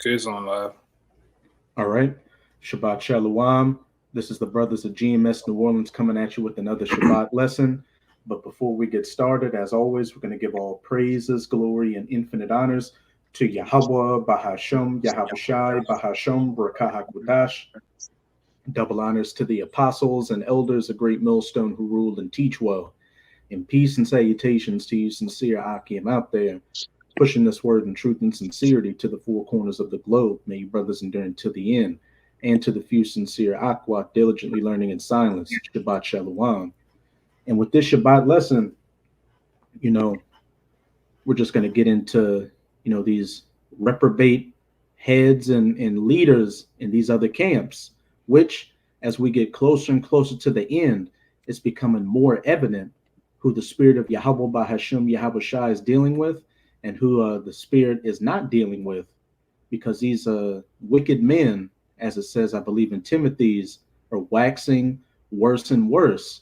Okay, it's on live. All right. Shabbat Shalom. This is the brothers of GMS New Orleans coming at you with another Shabbat lesson. But before we get started, as always, we're going to give all praises, glory, and infinite honors to Yahweh, Bahasham, Yahweh Shai, Bahasham, Barakah HaKodash. Double honors to the apostles and elders, a great millstone who rule and teach well. And peace and salutations to you, sincere Akim out there, pushing this word in truth and sincerity to the four corners of the globe. May you brothers endure to the end. And to the few sincere Aqua, diligently learning in silence. Shabbat Shalom. And with this Shabbat lesson, you know, we're just going to get into, these reprobate heads and leaders in these other camps, which, as we get closer and closer to the end, it's becoming more evident who the spirit of Yahweh Bahasham Yahweh Shai is dealing with and who the spirit is not dealing with, because these wicked men, as it says, I believe in Timothy's, are waxing worse and worse,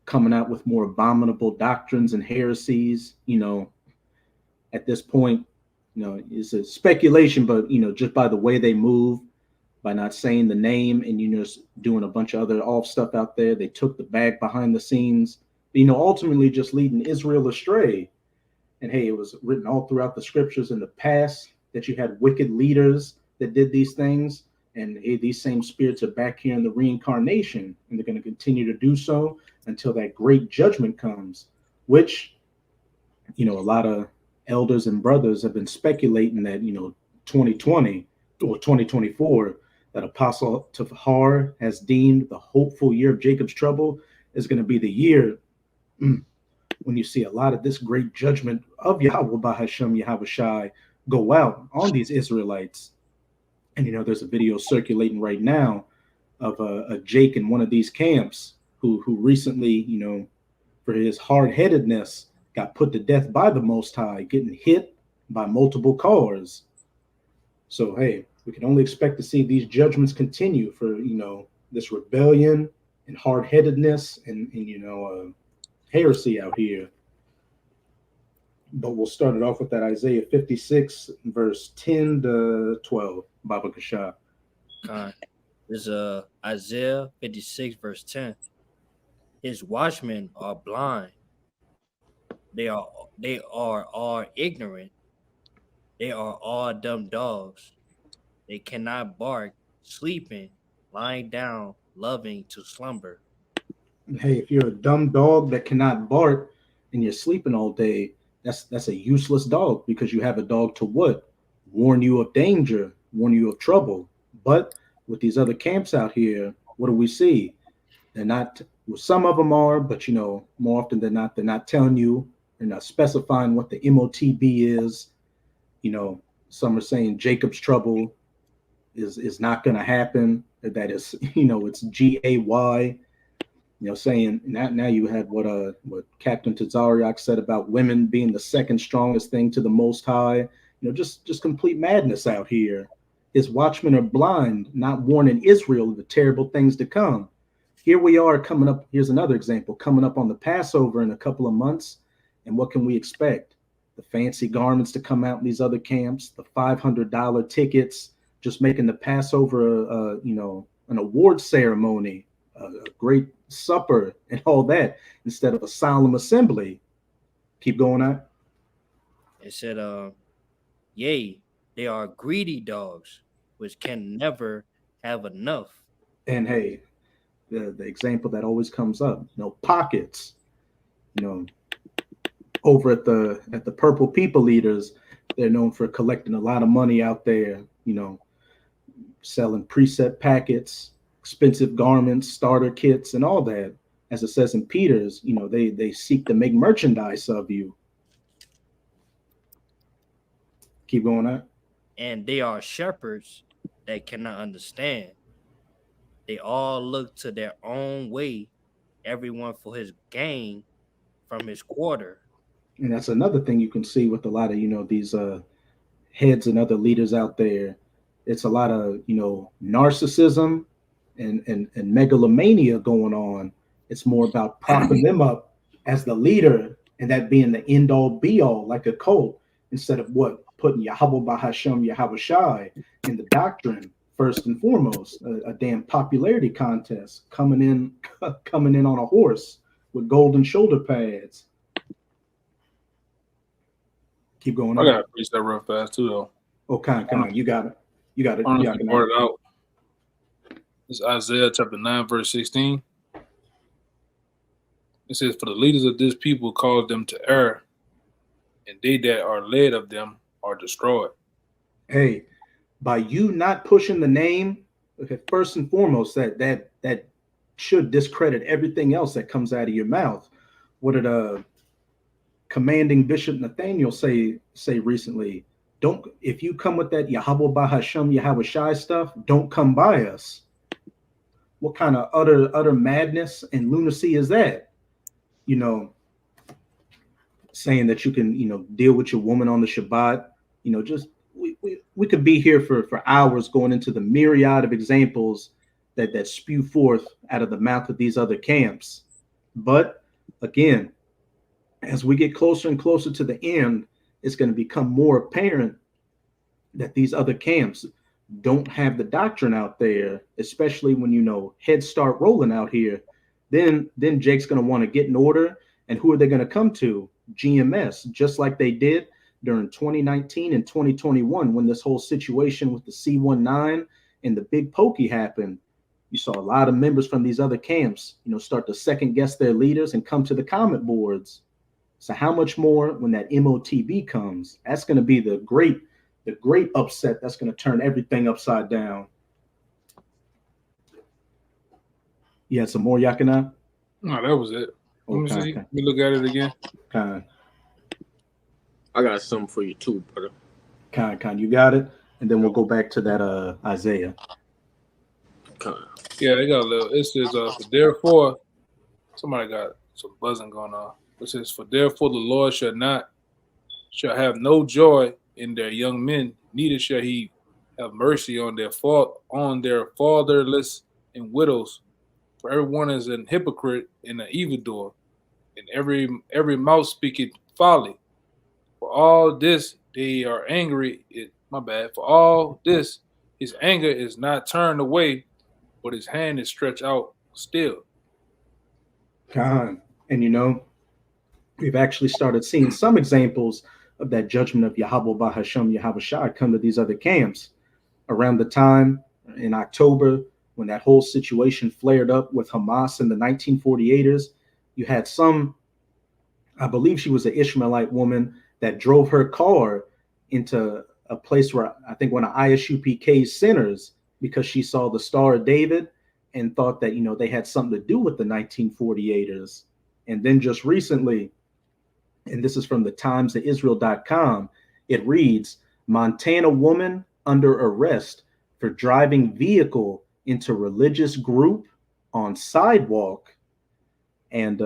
coming out with more abominable doctrines and heresies. At this point, it's a speculation, but just by the way they move, by not saying the name and just doing a bunch of other off stuff out there, they took the bag behind the scenes, ultimately just leading Israel astray. And hey, it was written all throughout the scriptures in the past that you had wicked leaders that did these things. And hey, these same spirits are back here in the reincarnation, and they're going to continue to do so until that great judgment comes, which, a lot of elders and brothers have been speculating that, 2020 or 2024, that Apostle Tahar has deemed the hopeful year of Jacob's trouble is going to be the year when you see a lot of this great judgment of Yahweh Bahasham Yahweh Shai go out on these Israelites. And there's a video circulating right now of a Jake in one of these camps who recently, for his hard-headedness, got put to death by the Most High, getting hit by multiple cars. So hey, we can only expect to see these judgments continue for this rebellion and hard-headedness and heresy out here. But we'll start it off with that Isaiah 56, verse 10 to 12. Baba Kasha. This is Isaiah 56, verse 10. His watchmen are blind. They are all ignorant. They are all dumb dogs. They cannot bark, sleeping, lying down, loving to slumber. Hey, if you're a dumb dog that cannot bark and you're sleeping all day, that's a useless dog, because you have a dog to what? Warn you of danger, warn you of trouble. But with these other camps out here, what do we see? They're not, well, some of them are, but more often than not, they're not telling you, they're not specifying what the MOTB is. Some are saying Jacob's trouble is not going to happen. That is, it's GAY. Saying now you had what Captain Tazariak said about women being the second strongest thing to the Most High. Just complete madness out here. His watchmen are blind, not warning Israel of the terrible things to come. Here we are coming up. Here's another example, coming up on the Passover in a couple of months. And what can we expect? The fancy garments to come out in these other camps, the $500 tickets, just making the Passover, an award ceremony, a great supper and all that, instead of a solemn assembly. Keep going on. It said, yea, they are greedy dogs, which can never have enough. And hey, the example that always comes up, pockets, over at the Purple People Eaters, they're known for collecting a lot of money out there, selling preset packets, expensive garments, starter kits, and all that. As it says in Peter's, they seek to make merchandise of you. Keep going on. And they are shepherds that cannot understand. They all look to their own way, everyone for his gain from his quarter. And that's another thing you can see with a lot of, these heads and other leaders out there. It's a lot of, narcissism and megalomania going on. It's more about propping them up as the leader and that being the end all be all, like a cult, instead of what? putting Yahweh Bahashem Yahweh Shai in the doctrine first and foremost. A damn popularity contest coming in on a horse with golden shoulder pads. Keep going on. I gotta preach that real fast too, though. Oh, come on, you got it. You got it. Honestly, brought it out. It's Isaiah chapter 9, verse 16. It says, "For the leaders of this people cause them to err, and they that are led of them are destroyed." Hey, by you not pushing the name, okay, first and foremost, that should discredit everything else that comes out of your mouth. What did commanding Bishop Nathaniel say recently? Don't, if you come with that Yahweh Bahashem Yahweh Shai stuff, don't come by us. What kind of utter madness and lunacy is that? You know, saying that you can, deal with your woman on the Shabbat. Just we could be here for hours going into the myriad of examples that spew forth out of the mouth of these other camps. But again, as we get closer and closer to the end, it's going to become more apparent that these other camps don't have the doctrine out there, especially when heads start rolling out here. Then Jake's going to want to get in order, and who are they going to come to? GMS, just like they did during 2019 and 2021 when this whole situation with the C-19 and the big pokey happened. You saw a lot of members from these other camps, start to second guess their leaders and come to the comment boards. So how much more when that MOTB comes? That's going to be the great upset that's going to turn everything upside down. You had some more, Yakina? No, that was it. Let me see. Let me look at it again. I got something for you too, brother. You got it? And then we'll go back to that Isaiah. Yeah, they got a little. It says, therefore, somebody got some buzzing going on. It says, for therefore the Lord shall have no joy in their young men, neither shall he have mercy on their fatherless and widows. For everyone is an hypocrite and an evildoer, and every mouth speaketh folly. For all this they are angry. For all this his anger is not turned away, but his hand is stretched out still. And we've actually started seeing some examples of that judgment of Yahweh Bahashem Yahweh Shai come to these other camps around the time in October when that whole situation flared up with Hamas and the 1948ers. You had some, I believe she was an Ishmaelite woman that drove her car into a place where I think one of ISUPK's centers because she saw the Star of David and thought that, they had something to do with the 1948ers. And then just recently, and this is from the timesofisrael.com, it reads, Montana woman under arrest for driving vehicle into religious group on sidewalk. And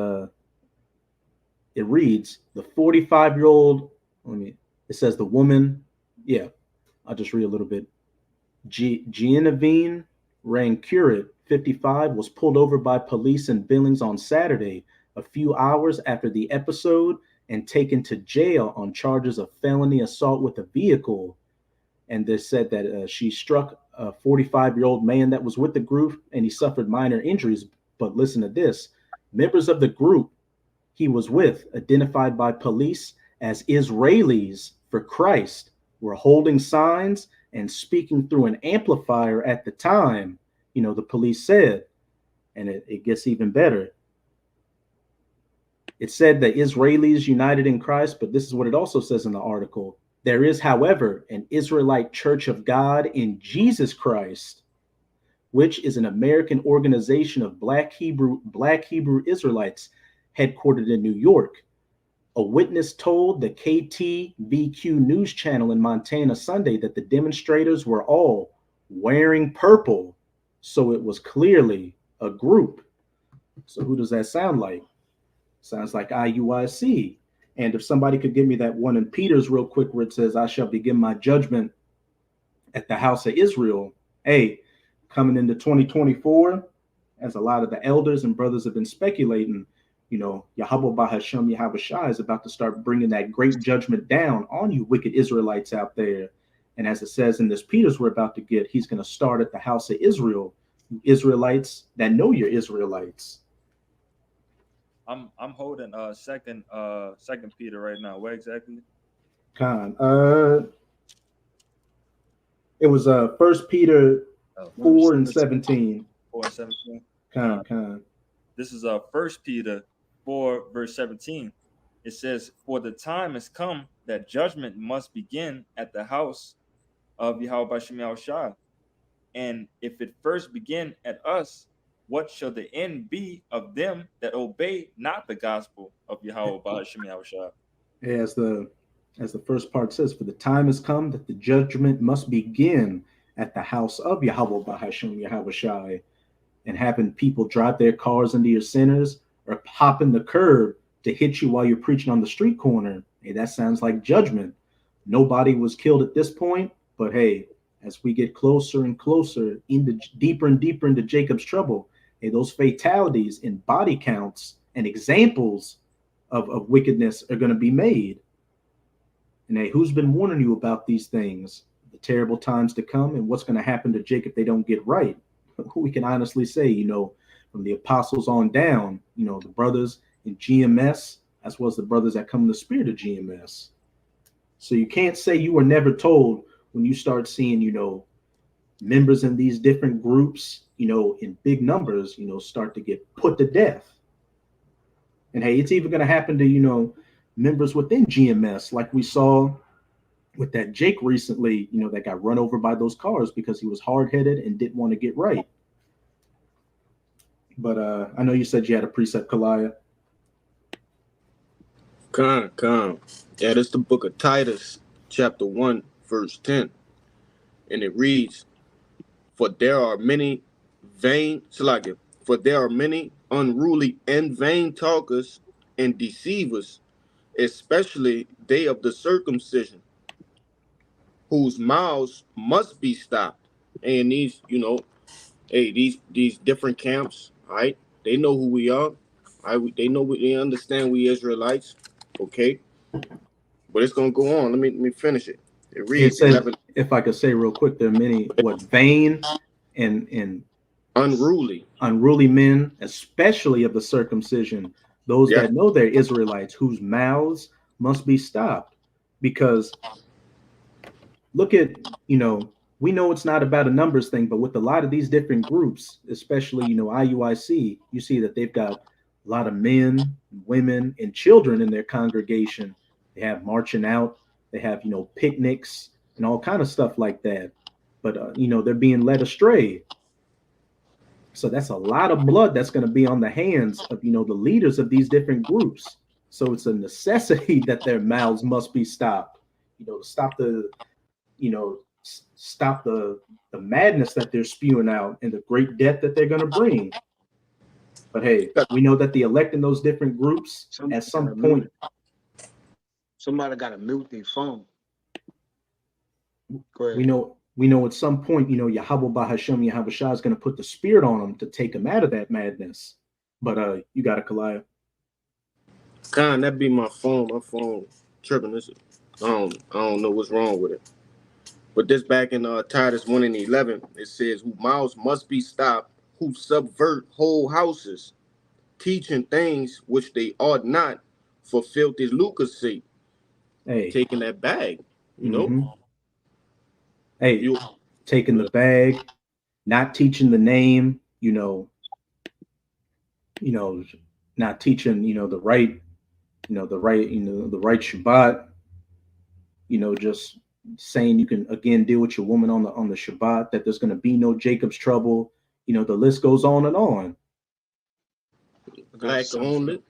it reads, the 45-year-old, it says the woman, I'll just read a little bit. Genevieve Rancurit, 55, was pulled over by police in Billings on Saturday, a few hours after the episode, and taken to jail on charges of felony assault with a vehicle. And they said that she struck a 45-year-old man that was with the group, and he suffered minor injuries. But listen to this. Members of the group he was with, identified by police as Israelis for Christ, were holding signs and speaking through an amplifier at the time, the police said. And it gets even better. It said that Israelis united in Christ, but this is what it also says in the article. There is, however, an Israelite Church of God in Jesus Christ, which is an American organization of Black Hebrew Israelites headquartered in New York. A witness told the KTVQ news channel in Montana Sunday that the demonstrators were all wearing purple, so it was clearly a group. So who does that sound like? Sounds like IUIC. And if somebody could give me that one in Peter's real quick where it says, I shall begin my judgment at the house of Israel. Hey, coming into 2024, as a lot of the elders and brothers have been speculating, Yahweh Bahasham Yahweh Shai is about to start bringing that great judgment down on you wicked Israelites out there. And as it says in this Peter's we're about to get, he's going to start at the house of Israel, Israelites that know you're Israelites. I'm holding second Peter right now. Where exactly? Khan. It was 1 Peter 4 and 17. 4 and 17. Khan. This is 1 Peter 4 verse 17. It says, "For the time has come that judgment must begin at the house of Yahweh Bashem Yahushua. And if it first begin at us, what shall the end be of them that obey not the gospel of Yahweh Bashem Yahushua?" As the first part says, for the time has come that the judgment must begin at the house of Yahweh Bahasham Yahweh Shai, and having people drive their cars into your centers or popping the curb to hit you while you're preaching on the street corner. Hey, that sounds like judgment. Nobody was killed at this point, but hey, as we get closer and closer deeper and deeper into Jacob's trouble, hey, those fatalities in body counts and examples of wickedness are going to be made. And hey, who's been warning you about these things, the terrible times to come, and what's going to happen to Jacob if they don't get right? We can honestly say, from the apostles on down, the brothers in GMS, as well as the brothers that come in the spirit of GMS. So you can't say you were never told when you start seeing, members in these different groups, in big numbers, start to get put to death. And hey, it's even going to happen to, members within GMS, like we saw with that Jake recently, that got run over by those cars because he was hard-headed and didn't want to get right. But I know you said you had a precept, Kalaya. Come. Yeah, that's the book of Titus, chapter 1, verse 10. And it reads, For there are many unruly and vain talkers and deceivers, especially they of the circumcision, whose mouths must be stopped. And these, these different camps, right? They know who we are. They understand we Israelites. Okay. But it's gonna go on. Let me finish it. It reads, It says, if I could say real quick, there are many vain and unruly men, especially of the circumcision, those that know they're Israelites, whose mouths must be stopped. Because look at, we know it's not about a numbers thing, but with a lot of these different groups, especially, IUIC, you see that they've got a lot of men, women, and children in their congregation. They have marching out, they have, picnics and all kind of stuff like that. But, they're being led astray. So that's a lot of blood that's going to be on the hands of, the leaders of these different groups. So it's a necessity that their mouths must be stopped, to stop the madness that they're spewing out and the great death that they're going to bring. But hey, we know that the elect in those different groups at some point. Somebody got to mute their phone. We know at some point, Yahweh Bahasham Yahweh Shah is going to put the spirit on them to take them out of that madness. But you got a Kalaya. Khan, that be my phone. My phone tripping. This, I don't know what's wrong with it. But this back in Titus 1 and 11, it says, whose mouths must be stopped, who subvert whole houses, teaching things which they ought not, for filthy lucre's sake. Hey, taking that bag, know. Hey, taking the bag, not teaching the name, not teaching, the right Shabbat, just saying you can again deal with your woman on the Shabbat, that there's going to be no Jacob's trouble. The list goes on and on. Black only.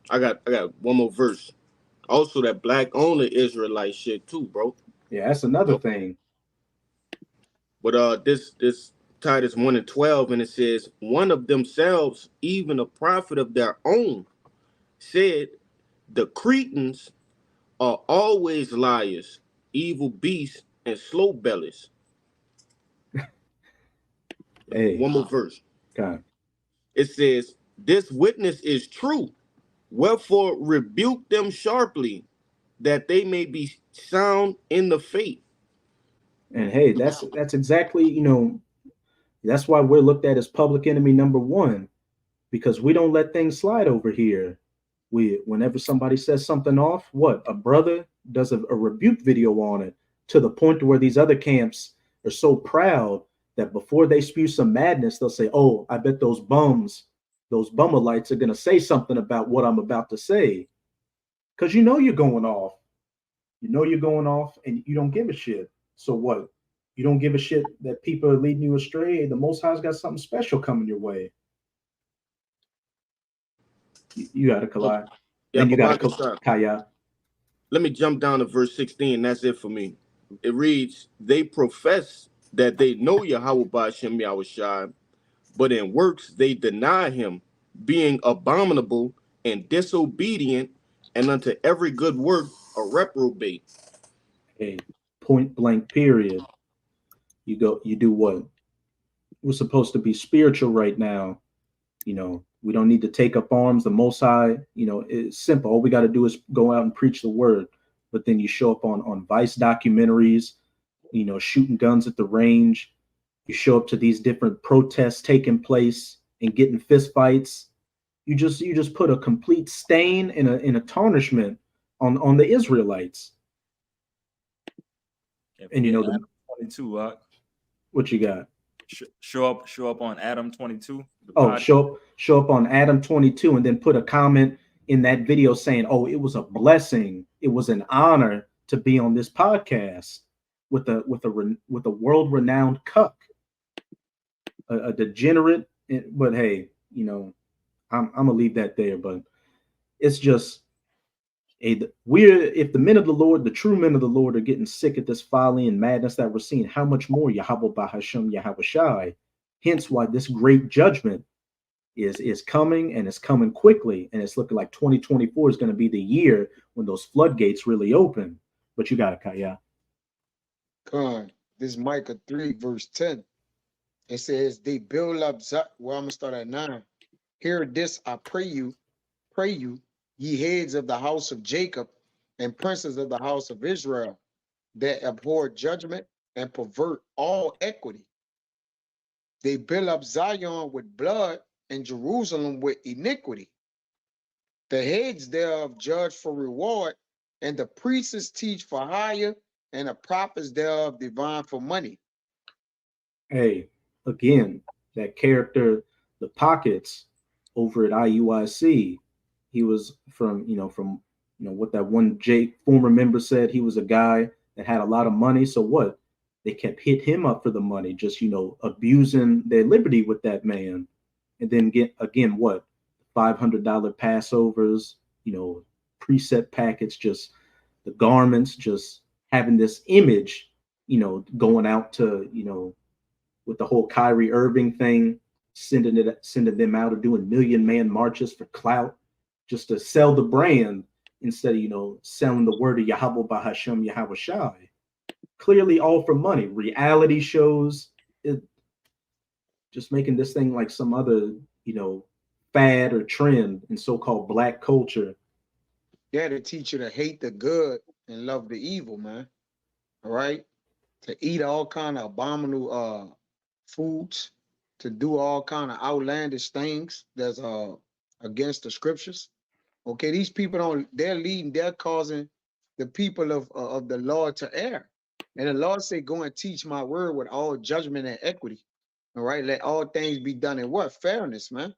I got one more verse. Also, that black only Israelite shit too, bro. Yeah, that's another thing. But this Titus 1 and 12, and it says, one of themselves, even a prophet of their own, said, the Cretans are always liars, evil beasts, and slow bellies. Hey, one more verse. God. It says, This witness is true. Wherefore rebuke them sharply, that they may be sound in the faith. And hey, that's exactly, that's why we're looked at as public enemy number one, because we don't let things slide over here. Whenever somebody says something off, a brother does a rebuke video on it, to the point where these other camps are so proud that before they spew some madness, they'll say, "Oh, I bet those bumalites are gonna say something about what I'm about to say," because you're going off. You're going off, and you don't give a shit. So what? You don't give a shit that people are leading you astray. The Most High's got something special coming your way. You got to collide. Yeah, Then you got Babak to Kaya. Let me jump down to verse 16. That's it for me. It reads, they profess that they know Yahweh Ba'ashem Yahushai, but in works they deny him, being abominable and disobedient, and unto every good work a reprobate. Hey, point blank period. You do what? We're supposed to be spiritual right now. We don't need to take up arms. The Most High, it's simple. All we got to do is go out and preach the word. But then you show up on Vice documentaries, shooting guns at the range. You show up to these different protests taking place and getting fist fights. You just put a complete stain in a tarnishment on the Israelites. And Adam 22. What you got? Show up on Adam 22. Show up on Adam 22, and then put a comment in that video saying, "Oh, it was a blessing. It was an honor to be on this podcast with a world-renowned cuck, a degenerate." But hey, I'm gonna leave that there. But it's just if the men of the Lord, the true men of the Lord, are getting sick at this folly and madness that we're seeing, how much more Yahweh Ba'ashem Yahushai? Hence why this great judgment is coming, and it's coming quickly, and it's looking like 2024 is going to be the year when those floodgates really open. But you got it, Kaya. This Micah 3 verse 10. It says, they build up well, I'm gonna start at 9. Hear this, I pray you, ye heads of the house of Jacob and princes of the house of Israel, that abhor judgment and pervert all equity. They build up Zion with blood and Jerusalem with iniquity. The heads thereof judge for reward, and the priests teach for hire, and the prophets thereof divine for money. Hey, again, that character, the Pockets over at IUIC, he was from what that one former member said. He was a guy that had a lot of money. So what? They kept hitting him up for the money, just abusing their liberty with that man. And then what? $500 Passovers, preset packets, just the garments, just having this image, going out to, with the whole Kyrie Irving thing, sending them out or doing million-man marches for clout, just to sell the brand instead of, selling the word of Yahweh Ba'ashem Yahushai. Clearly all for money. Reality shows, just making this thing like some other, fad or trend in so-called black culture. Yeah, to teach you to hate the good and love the evil, man. All right? To eat all kind of abominable foods, to do all kind of outlandish things that's against the scriptures. Okay, these people they're causing the people of the Lord to err. And the Lord said, go and teach my word with all judgment and equity. All right, let all things be done in what? Fairness, man.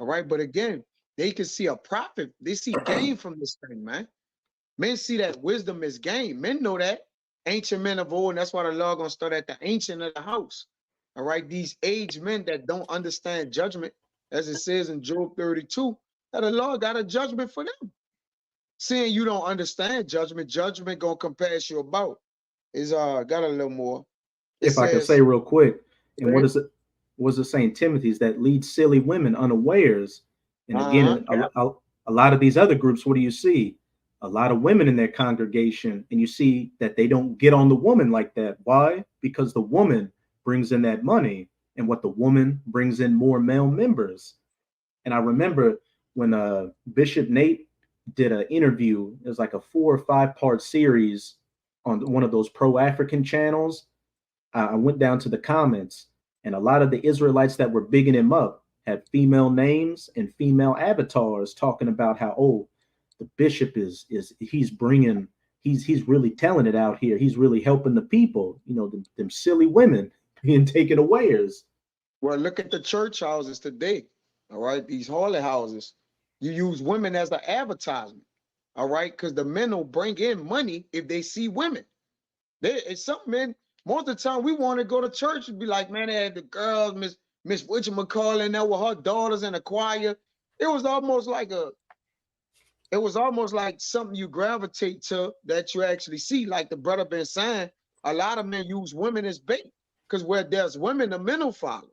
All right, but again, they can see a profit. They see gain from this thing, man. Men see that wisdom is gain. Men know that. Ancient men of old, and that's why the Lord gonna start at the ancient of the house. All right, these aged men that don't understand judgment, as it says in Job 32, that the Lord got a judgment for them. Seeing you don't understand judgment gonna compass you about. Is got a little more. If I can say real quick, and what is it? Was it saying Timothy's that lead silly women unawares? And again, a lot of these other groups, what do you see? A lot of women in their congregation, and you see that they don't get on the woman like that. Why? Because the woman brings in that money, and what the woman brings in more male members. And I remember when Bishop Nate did an interview, it was like a 4 or 5 part series on one of those pro-African channels. I went down to the comments, and a lot of the Israelites that were bigging him up had female names and female avatars talking about how, oh, the bishop is he's bringing, he's really telling it out here. He's really helping the people. You know, them silly women being taken awares. Well, look at the church houses today. All right, these holy houses. You use women as an advertisement. All right, because the men will bring in money if they see women. It's something, man. Most of the time, we want to go to church and be like, man, they had the girls, Miss Whatchamacallit, and there were her daughters in the choir. It was almost like something you gravitate to that you actually see. Like the brother been saying, a lot of men use women as bait because where there's women, the men will follow.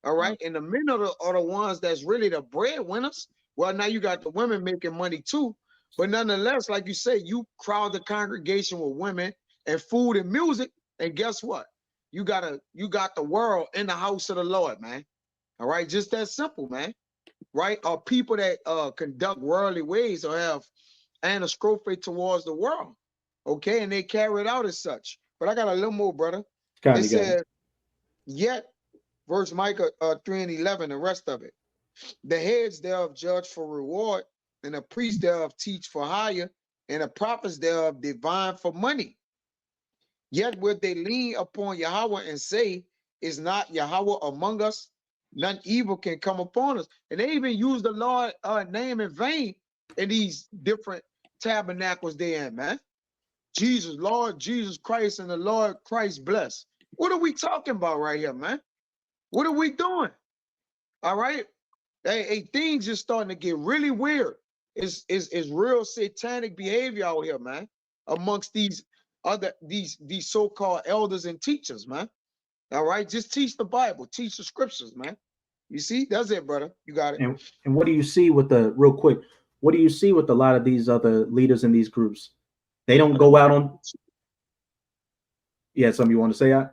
All right, and the men are the ones that's really the breadwinners. Well, now you got the women making money too, but nonetheless, like you say, you crowd the congregation with women and food and music, and guess what? You got the world in the house of the Lord, man. All right, just that simple, man. Right? Or people that conduct worldly ways or have anastrophe towards the world. Okay, and they carry it out as such. But I got a little more, brother. It says, yet, verse Micah 3 and 11, the rest of it. The heads thereof judge for reward, and the priests thereof teach for hire, and the prophets thereof divine for money. Yet would they lean upon Yahweh and say, is not Yahweh among us? None evil can come upon us. And they even use the Lord name in vain in these different tabernacles they're in, man. Jesus, Lord Jesus Christ, and the Lord Christ bless. What are we talking about right here, man? What are we doing? All right. Hey, things just starting to get really weird. It's real satanic behavior out here, man, amongst these so-called elders and teachers, man. All right, just teach the Bible, teach the scriptures, man. You see, that's it, brother. You got it. And what do you see with real quick? What do you see with a lot of these other leaders in these groups? They don't go out on. Yeah, something you want to say, I?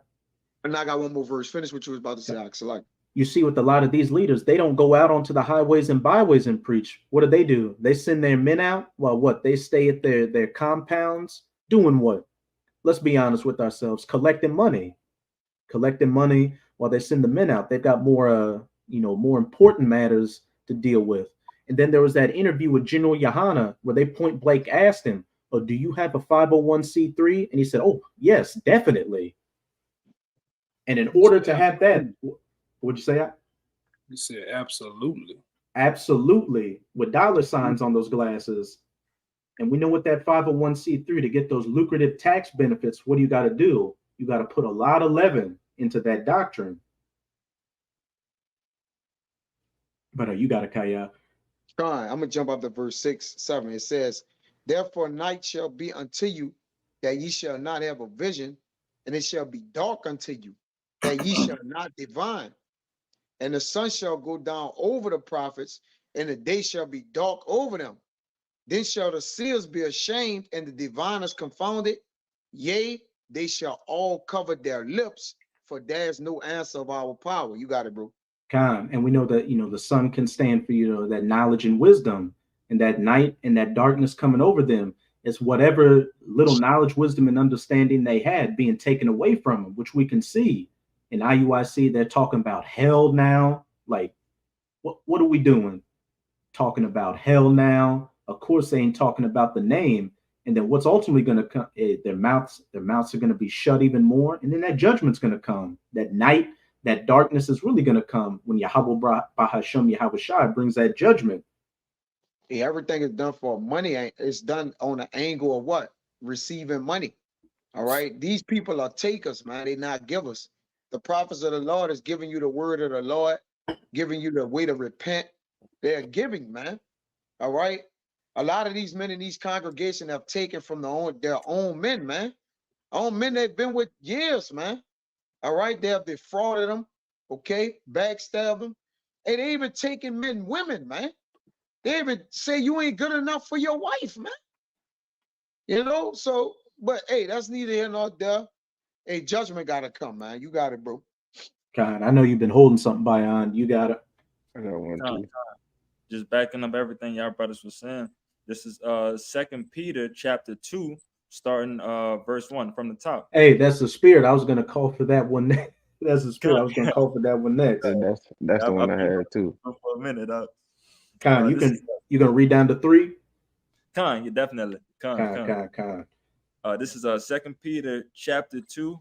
And I got one more verse. Finish what you was about to say, Select. You see with a lot of these leaders, they don't go out onto the highways and byways and preach. What do? They send their men out. Well, what? They stay at their compounds doing what? Let's be honest with ourselves. Collecting money while they send the men out. They've got more important matters to deal with. And then there was that interview with General Yohana where they point blank asked him, "Oh, do you have a 501c3?" And he said, "Oh, yes, definitely." And in order to have that, what'd you say? You said absolutely. Absolutely, with dollar signs on those glasses. And we know what that 501c3 to get those lucrative tax benefits. What do? You got to put a lot of leaven into that doctrine. But you got to, Kaya. All right, I'm gonna jump up to verse 6, 7. It says, therefore night shall be unto you, that ye shall not have a vision, and it shall be dark unto you, that ye shall not divine. And the sun shall go down over the prophets, and the day shall be dark over them. Then shall the seers be ashamed, and the diviners confounded. Yea, they shall all cover their lips, for there is no answer of our power. You got it, bro. And we know that the sun can stand for that knowledge and wisdom, and that night and that darkness coming over them is whatever little knowledge, wisdom, and understanding they had being taken away from them, which we can see in IUIC. They're talking about hell now. Like, what are we doing? Talking about hell now. Of course, they ain't talking about the name. And then what's ultimately going to come? Their mouths are going to be shut even more, and then that judgment's going to come. That night. That darkness is really going to come when Yahweh Bahashem Yahweh Shai brings that judgment. Yeah, everything is done for money. It's done on the angle of what? Receiving money. All right. These people are takers, man. They not givers. The prophets of the Lord is giving you the word of the Lord, giving you the way to repent. They're giving, man. All right. A lot of these men in these congregations have taken from their own men, man. Own men they've been with years, man. All right, they have defrauded them, okay, backstabbed them. And they even taking men and women, man. They even say you ain't good enough for your wife, man. So, but hey, that's neither here nor there. Hey, judgment gotta come, man. You got it, bro. God, I know you've been holding something by on. You got it. I got one too. just backing up everything y'all brothers was saying. This is 2 Peter chapter 2, starting verse 1 from the top. Hey, that's the spirit. I was gonna call for that one next. That's the spirit. I was gonna Con, call for that one next. That's the I've one I been had too. for a minute. Con, This is you gonna read down to 3? Con, yeah, definitely. Con. This is 2 Peter chapter 2,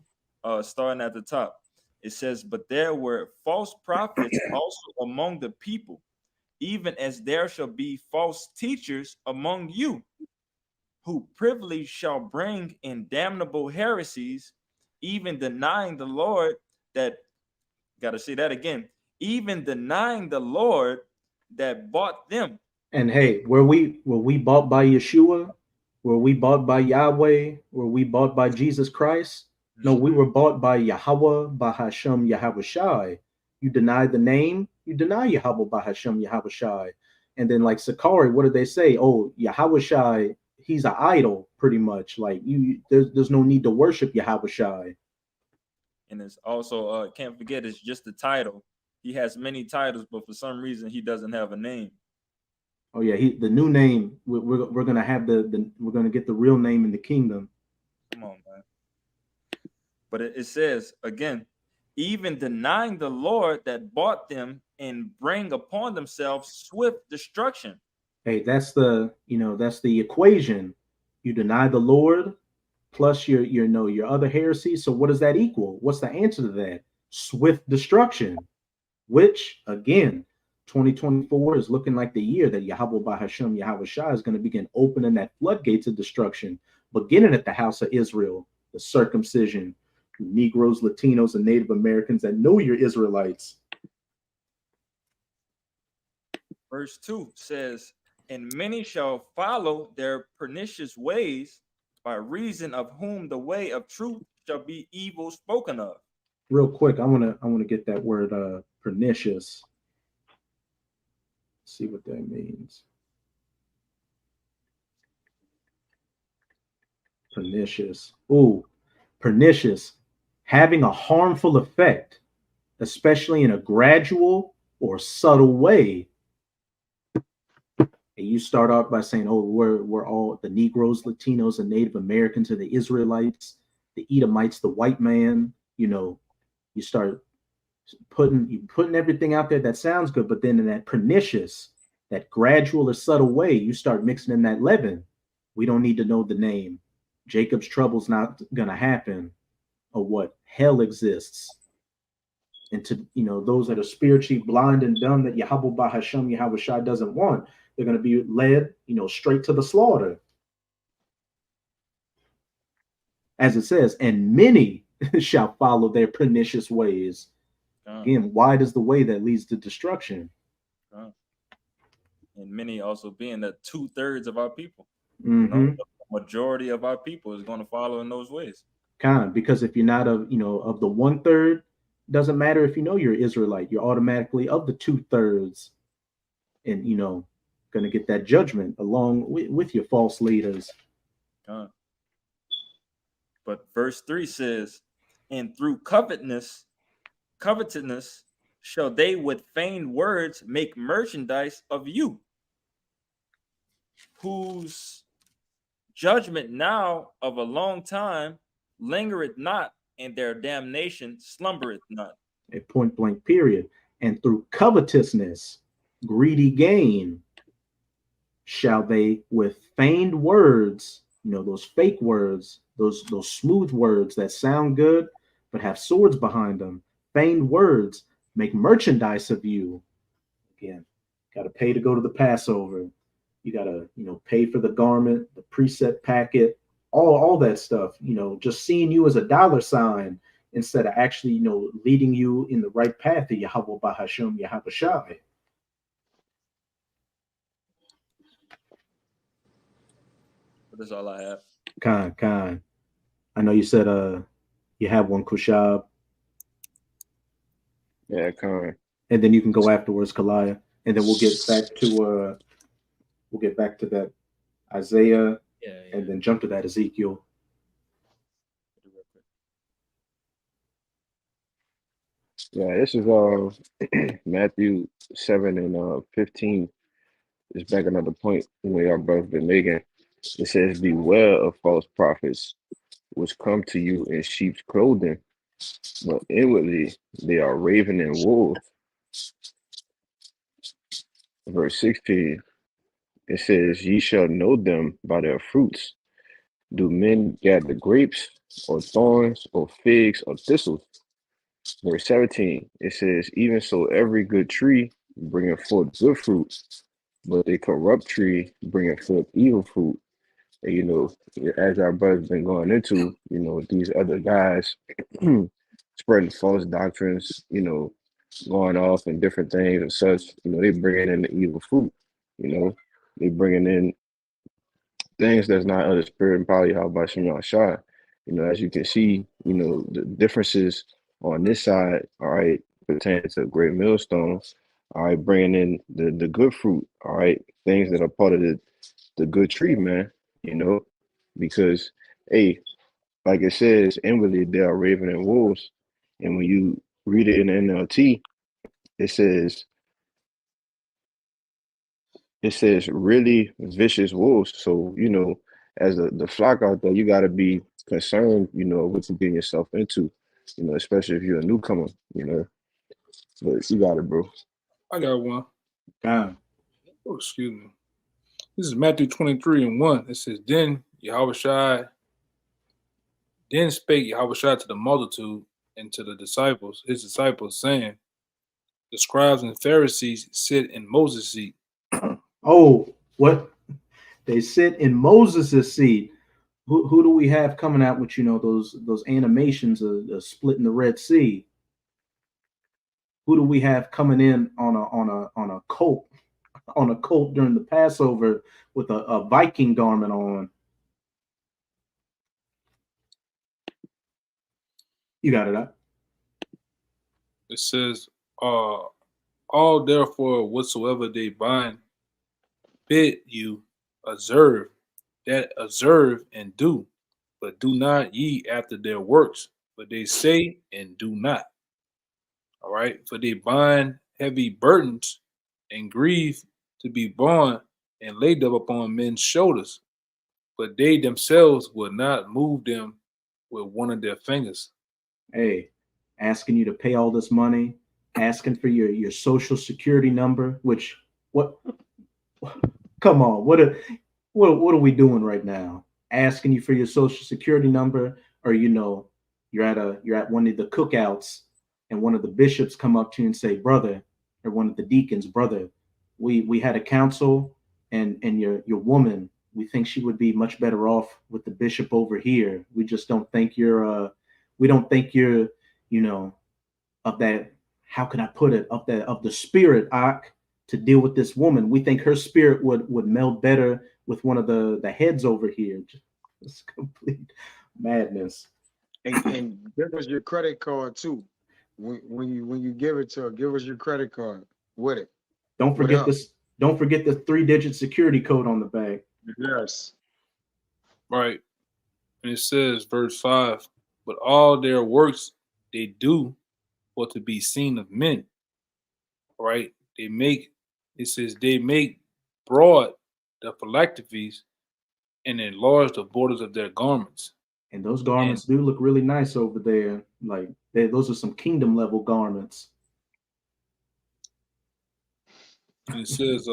starting at the top. It says, "But there were false prophets also among the people, even as there shall be false teachers among you, who privily shall bring in damnable heresies, even denying the Lord that," gotta say that again, "even denying the Lord that bought them." And hey, were we bought by Yeshua? Were we bought by Yahweh? Were we bought by Jesus Christ? No, we were bought by Yahweh, by Hashem, Yahweh Shai. You deny the name, you deny Yahweh, by Hashem, Yahweh Shai. And then like Sakari, what did they say? Oh, Yahweh Shai, he's an idol, pretty much. Like there's no need to worship Yahweh Shai. And it's also can't forget, it's just the title. He has many titles, but for some reason he doesn't have a name. Oh yeah, the new name. We're gonna have we're gonna get the real name in the kingdom. Come on, man. But it says again, even denying the Lord that bought them and bring upon themselves swift destruction. Hey, that's the equation. You deny the Lord plus your other heresy. So what does that equal? What's the answer to that? Swift destruction. Which again, 2024 is looking like the year that Yahweh by Hashem, Yahweh Shai is going to begin opening that floodgates of destruction, beginning at the house of Israel, the circumcision, Negroes, Latinos, and Native Americans that know you're Israelites. Verse 2 says, "And many shall follow their pernicious ways, by reason of whom the way of truth shall be evil spoken of." Real quick, I wanna get that word pernicious. See what that means. Pernicious. Ooh, pernicious. Having a harmful effect, especially in a gradual or subtle way. And you start out by saying, oh, we're all the Negroes, Latinos, and Native Americans are the Israelites, the Edomites, the white man. You start putting everything out there that sounds good, but then in that pernicious, that gradual or subtle way, you start mixing in that leaven. We don't need to know the name. Jacob's trouble's not gonna happen, or what? Hell exists. And to those that are spiritually blind and dumb that Yahweh by Hashem, Yahweh Shai doesn't want, they're going to be led, straight to the slaughter. As it says, and many shall follow their pernicious ways. Again, wide is the way that leads to destruction. And many also being that 2/3 of our people. Mm-hmm. The majority of our people is going to follow in those ways. Because if you're not of the 1/3, doesn't matter if you're Israelite, you're automatically of the 2/3, and going to get that judgment along with your false leaders. But verse 3 says, "And through covetousness shall they with feigned words make merchandise of you, whose judgment now of a long time lingereth not, and their damnation slumbereth not." A point blank period. And through covetousness, greedy gain, shall they with feigned words, those fake words, those smooth words that sound good but have swords behind them, feigned words, make merchandise of you. Again, got to pay to go to the Passover. You got to pay for the garment, the preset packet, all that stuff. Just seeing you as a dollar sign instead of actually leading you in the right path to Yahweh by Hashem, Yahweh Shai. But that's all I have. Khan. I know you said you have one, Kushab. Yeah, Khan. And then you can go afterwards, Kalaya. And then we'll get back to that Isaiah, and then jump to that Ezekiel. Yeah, this is Matthew 7 and 15. it's back another point, our brother's been making. It says, beware of false prophets, which come to you in sheep's clothing, but inwardly they are ravening wolves. Verse 16, it says, ye shall know them by their fruits. Do men gather grapes, or thorns, or figs, or thistles? Verse 17, it says, even so every good tree bringeth forth good fruit, but a corrupt tree bringeth forth evil fruit. And, as our brother's been going into, these other guys spreading false doctrines, going off and different things and such, they bringing in the evil fruit, they bringing in things that's not of the spirit and probably how by Shem Shah. As you can see, the differences on this side, all right, pertaining to Great Millstone, all right, bringing in the good fruit, all right, things that are part of the good tree, man, because, hey, like it says, inwardly they are raven and wolves. And when you read it in the NLT, it says really vicious wolves. So, as the flock out there, you got to be concerned, what you're getting yourself into, especially if you're a newcomer, But you got it, bro. I got one. God. Oh, excuse me. This is Matthew 23:1. It says, then spake Yahushua to the multitude and to his disciples, saying, the scribes and Pharisees sit in Moses' seat. Oh, what? They sit in Moses' seat. Who do we have coming out with, those animations of splitting the Red Sea? Who do we have coming in on a colt during the Passover with a Viking garment on? You got it up. It says, all therefore whatsoever they bind, bid you observe and do, but do not ye after their works, but they say and do not. All right, for they bind heavy burdens and grieve to be borne and laid up upon men's shoulders, but they themselves will not move them with one of their fingers. Hey, asking you to pay all this money, asking for your social security number, which come on, what are we doing right now? Asking you for your social security number, or you're at one of the cookouts and one of the bishops come up to you and say, brother, or one of the deacons, brother, we had a council and your woman, we think she would be much better off with the bishop over here. We just don't think you're of that, how can I put it, of the spirit, to deal with this woman. We think her spirit would meld better with one of the heads over here. Just complete madness. And give us your credit card too. When you give it to her, give us your credit card with it. Don't forget this. Don't forget the 3-digit security code on the back. Yes. Right. And it says, verse 5, but all their works they do for to be seen of men. Right? They make broad the phylacteries and enlarge the borders of their garments. And those garments do look really nice over there. Like those are some kingdom level garments. And it says,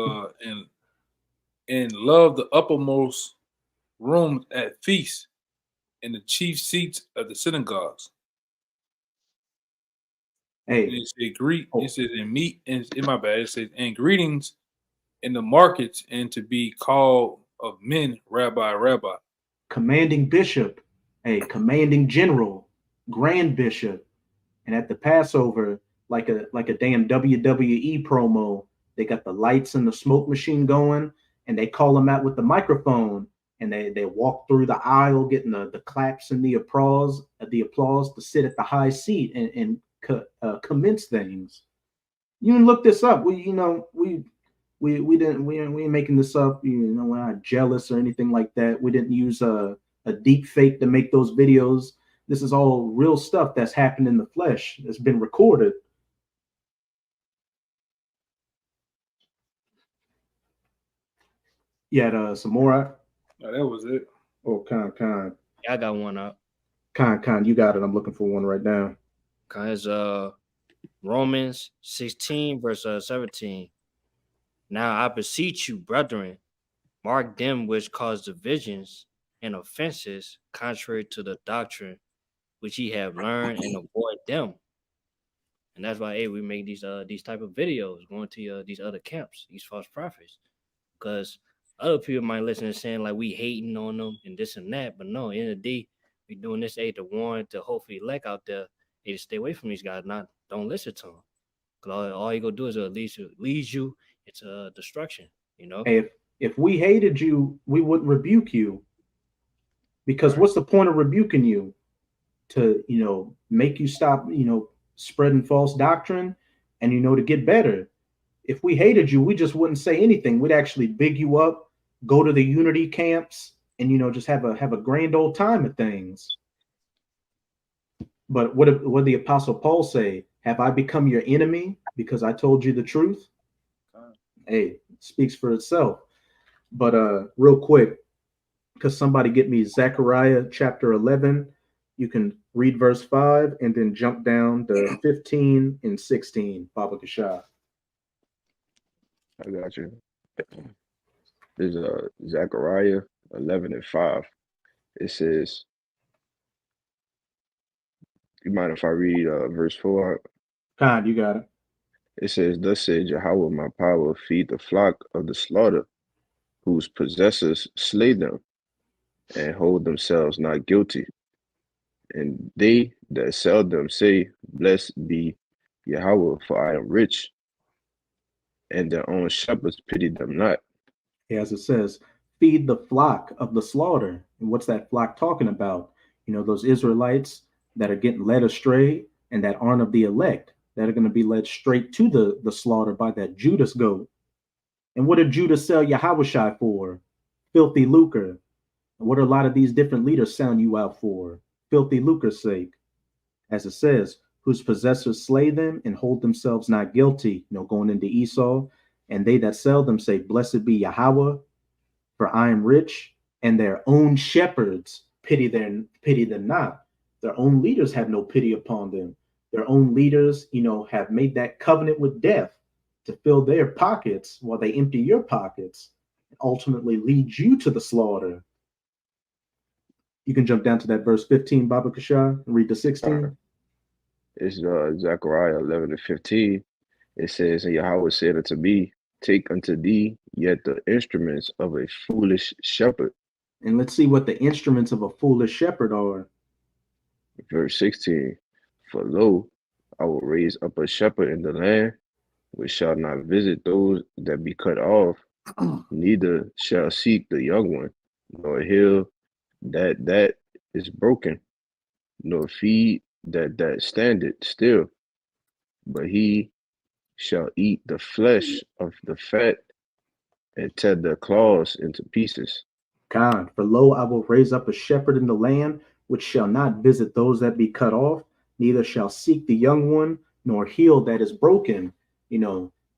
and love the uppermost rooms at feasts and the chief seats of the synagogues. Hey, and it says it says in my bad. It says and greetings in the markets and to be called of men, rabbi, rabbi. Commanding bishop, commanding general, grand bishop, and at the Passover, like a damn WWE promo, they got the lights and the smoke machine going, and they call them out with the microphone, and they walk through the aisle, getting the claps and the applause to sit at the high seat and commence things. You can look this up. We ain't making this up. We're not jealous or anything like that. We didn't use a deep fake to make those videos. This is all real stuff that's happened in the flesh. It's been recorded. You had some more? No, that was it. Oh, Khan. Yeah, I got one up. Khan, you got it. I'm looking for one right now. Cause Romans 16 verse 17. Now I beseech you, brethren, mark them which cause divisions and offenses contrary to the doctrine which ye have learned, and avoid them. And that's why, hey, we make these type of videos going to these other camps, these false prophets, because other people might listen and saying like we hating on them and this and that, but no, in the day we doing this to warn to hopefully elect out there, hey, to stay away from these guys, not don't listen to them, because all you gonna do is lead you into destruction. You know. Hey, if we hated you, we wouldn't rebuke you. Because what's the point of rebuking you? To make you stop spreading false doctrine, and to get better. If we hated you, we just wouldn't say anything. We'd actually big you up, go to the unity camps, and just have a grand old time of things. But what did the Apostle Paul say? Have I become your enemy because I told you the truth? Hey, it speaks for itself. But real quick, because somebody get me Zechariah chapter 11. You can read verse 5 and then jump down to 15 and 16, Baba Kashah. I got you. There's Zechariah 11 and 5. It says, you mind if I read verse 4? Khan, you got it. It says, thus said Yahweh, my power, feed the flock of the slaughter, whose possessors slay them, and hold themselves not guilty. And they that sell them say, blessed be Yahweh, for I am rich, and their own shepherds pity them not. As it says, feed the flock of the slaughter. And what's that flock talking about? Those Israelites that are getting led astray and that aren't of the elect, that are going to be led straight to the slaughter by that Judas goat. And what did Judas sell Yahushua for? Filthy lucre. And what are a lot of these different leaders selling you out for? Filthy lucre's sake. As it says, whose possessors slay them and hold themselves not guilty, going into Esau. And they that sell them say, blessed be Yahweh, for I am rich, and their own shepherds pity them not. Their own leaders have no pity upon them. Their own leaders, have made that covenant with death to fill their pockets while they empty your pockets and ultimately lead you to the slaughter. You can jump down to that verse 15, Baba Kashah, and read the 16. It's Zechariah 11 and 15. It says, and Yahweh said unto me, take unto thee yet the instruments of a foolish shepherd. And let's see what the instruments of a foolish shepherd are. Verse 16, for lo, I will raise up a shepherd in the land, which shall not visit those that be cut off, neither shall seek the young one, nor heal that is broken, nor feed that standeth still, but he shall eat the flesh of the fat and tear their claws into pieces. God, for lo, I will raise up a shepherd in the land, which shall not visit those that be cut off, neither shall seek the young one, nor heal that is broken.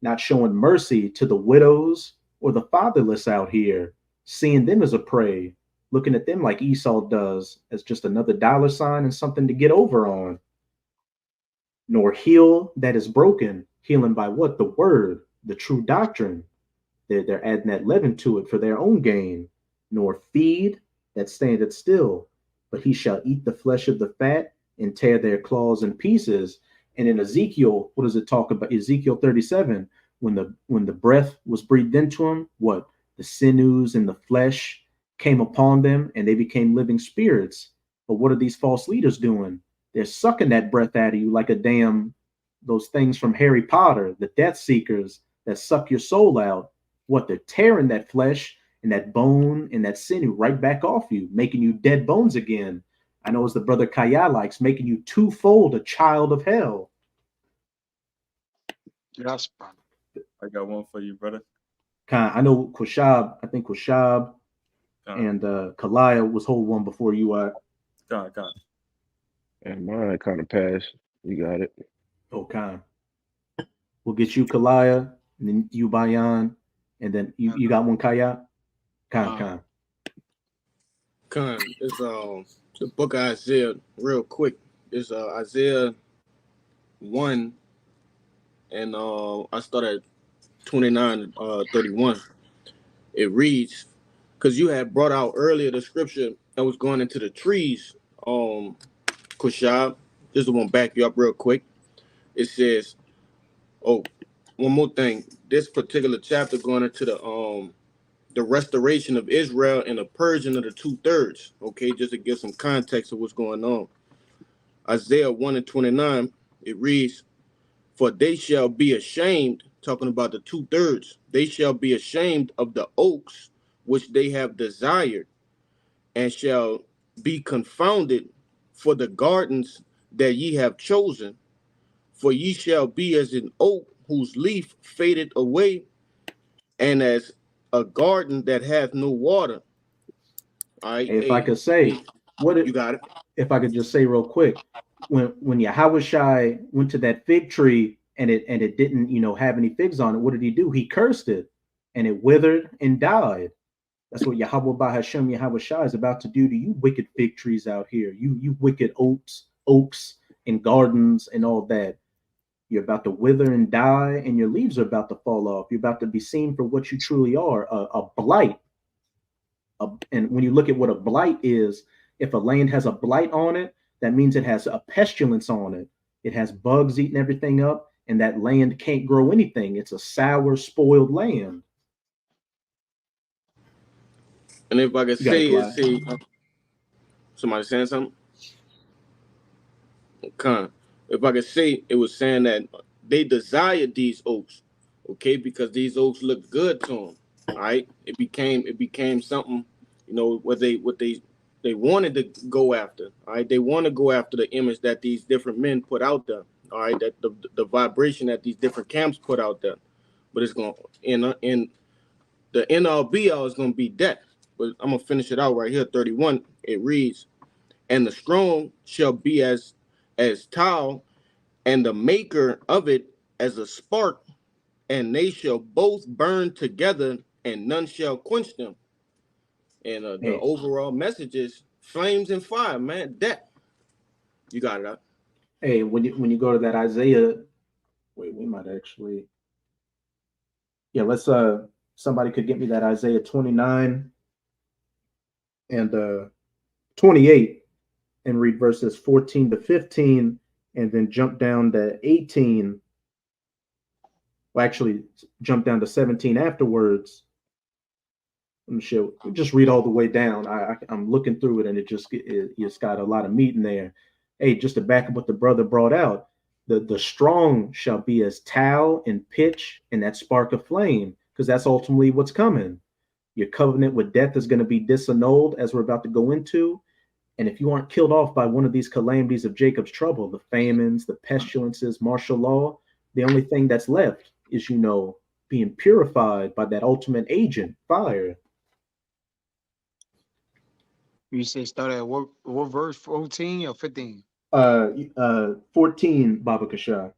Not showing mercy to the widows or the fatherless out here, seeing them as a prey, looking at them like Esau does, as just another dollar sign and something to get over on. Nor heal that is broken, healing by what? The word, the true doctrine. They're adding that leaven to it for their own gain. Nor feed that standeth still, but he shall eat the flesh of the fat and tear their claws in pieces. And in Ezekiel, what does it talk about? Ezekiel 37, when the breath was breathed into him, what? The sinews and the flesh came upon them and they became living spirits. But what are these false leaders doing? They're sucking that breath out of you like those things from Harry Potter, the death seekers that suck your soul out. What? They're tearing that flesh and that bone and that sinew right back off you, making you dead bones again. I know as the brother Kaya likes, making you twofold a child of hell. Yes, brother. I got one for you, brother. I know Kushab and Kalaya was whole one before you are. God. And mine kind of passed. You got it. Oh, Khan. We'll get you Kalaya, and then you Bayan, and then you got one Kaya. Con. It's the book of Isaiah, real quick. It's Isaiah 1, and I start at 29, 31. It reads, because you had brought out earlier the scripture that was going into the trees, Kushab. Just want to back you up real quick. It says, oh, one more thing. This particular chapter going into the restoration of Israel and the purging of the 2/3. Okay, just to give some context of what's going on. Isaiah 1 and 29, it reads, for they shall be ashamed, talking about the 2/3, they shall be ashamed of the oaks which they have desired, and shall be confounded for the gardens that ye have chosen. For ye shall be as an oak whose leaf faded away, and as a garden that hath no water. All right. If I could say, you got it. If I could just say real quick, when Yahushai went to that fig tree and it didn't, have any figs on it, what did he do? He cursed it, and it withered and died. That's what Yahweh Bahashem Yahushai is about to do to you wicked fig trees out here. You wicked oaks and gardens and all that. You're about to wither and die, and your leaves are about to fall off. You're about to be seen for what you truly are, a blight. And when you look at what a blight is, if a land has a blight on it, that means it has a pestilence on it. It has bugs eating everything up, and that land can't grow anything. It's a sour, spoiled land. And if I could say, somebody saying something? If I could say, it was saying that they desired these oaks, okay, because these oaks looked good to them. All right, it became something, what they wanted to go after. All right, they want to go after the image that these different men put out there. All right, that the vibration that these different camps put out there, but it's going in the NLBL is going to be death. But I'm gonna finish it out right here. 31. It reads, and the strong shall be as tile, and the maker of it as a spark, and they shall both burn together, and none shall quench them. And the overall message is flames and fire, man. Death. You got it up. Hey, when you go to that Isaiah, wait, we might actually, let's somebody could get me that Isaiah 29 and 28 and read verses 14 to 15, and then jump down to 18. Well, actually, jump down to 17 afterwards. Let me show. Just read all the way down. I'm looking through it, and it's got a lot of meat in there. Hey, just to back up what the brother brought out, the strong shall be as towel and pitch and that spark of flame, because that's ultimately what's coming. Your covenant with death is going to be disannulled, as we're about to go into. And if you aren't killed off by one of these calamities of Jacob's trouble, the famines, the pestilences, martial law, the only thing that's left is, being purified by that ultimate agent, fire. You say start at what verse, 14 or 15? 14, Baba Kasha.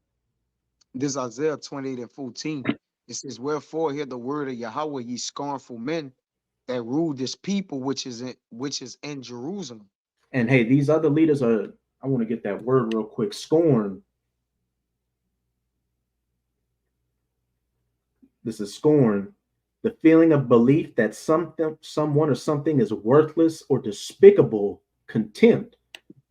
This is Isaiah 28 and 14. It says, wherefore hear the word of Yahweh, ye scornful men that rule this people which is in Jerusalem. And hey, these other leaders I want to get that word real quick. Scorn. This is scorn. The feeling of belief that someone or something is worthless or despicable. Contempt,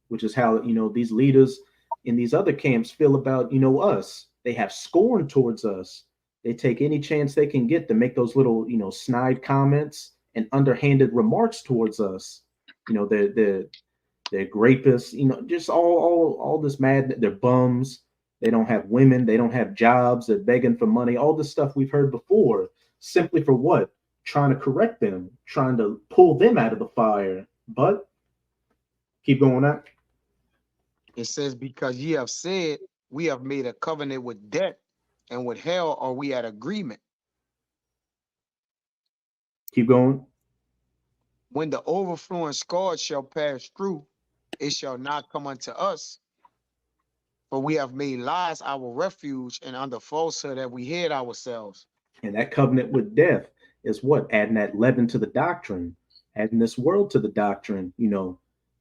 which is how, these leaders in these other camps feel about, us. They have scorn towards us. They take any chance they can get to make those little, snide comments and underhanded remarks towards us. They're grapists, just all this mad. They're bums. They don't have women. They don't have jobs. They're begging for money. All this stuff we've heard before. Simply for what? Trying to correct them, trying to pull them out of the fire. But keep going on. It says, because ye have said, we have made a covenant with death, and with hell are we at agreement. Keep going. When the overflowing scourge shall pass through, it shall not come unto us. For we have made lies our refuge, and under falsehood have we hid ourselves. And that covenant with death, is what? Adding that leaven to the doctrine, adding this world to the doctrine,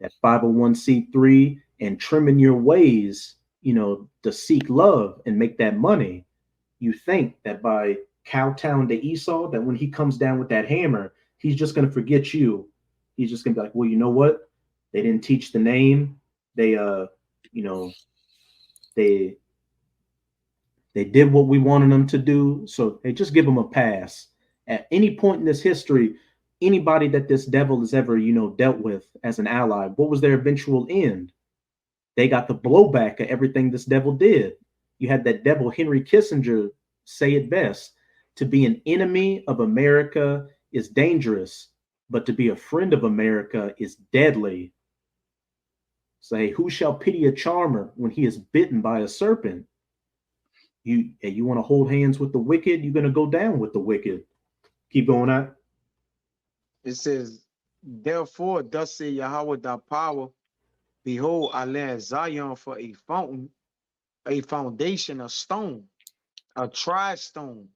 that 501c3 and trimming your ways, to seek love and make that money. You think that by kowtowing to Esau, that when he comes down with that hammer, he's just going to forget you. He's just going to be like, well, you know what? They didn't teach the name. They, they did what we wanted them to do. So they just give them a pass. At any point in this history, anybody that this devil has ever, dealt with as an ally, what was their eventual end? They got the blowback of everything this devil did. You had that devil, Henry Kissinger, say it best: to be an enemy of America is dangerous, but to be a friend of America is deadly. Say, who shall pity a charmer when he is bitten by a serpent? You want to hold hands with the wicked, you're going to go down with the wicked. Keep going on. It says, therefore, thus say Yahweh thy power, behold, I lay at Zion for a fountain, a foundation, a stone, a tried stone,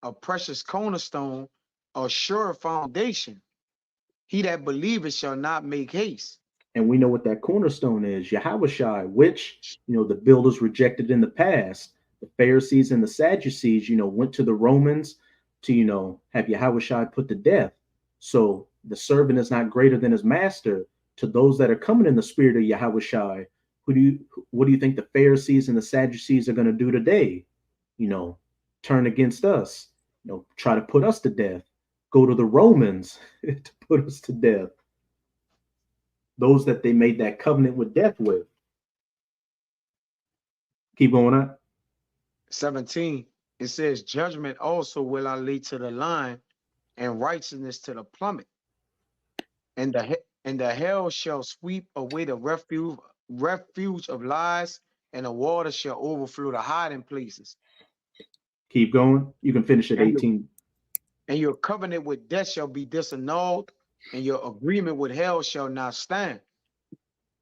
a precious cornerstone, a sure foundation. He that believeth shall not make haste. And we know what that cornerstone is, Yahushua, which, the builders rejected in the past. The Pharisees and the Sadducees, went to the Romans to, have Yahushua put to death. So the servant is not greater than his master. To those that are coming in the spirit of Yahushua, what do you think the Pharisees and the Sadducees are going to do today? Turn against us, try to put us to death, go to the Romans to put us to death. Those that they made that covenant with death with. Keep going on. 17, it says, judgment also will I lay to the line, and righteousness to the plummet. And the hell shall sweep away the refuge of lies, and the water shall overflow the hiding places. Keep going. You can finish at 18. And your covenant with death shall be disannulled, and your agreement with hell shall not stand.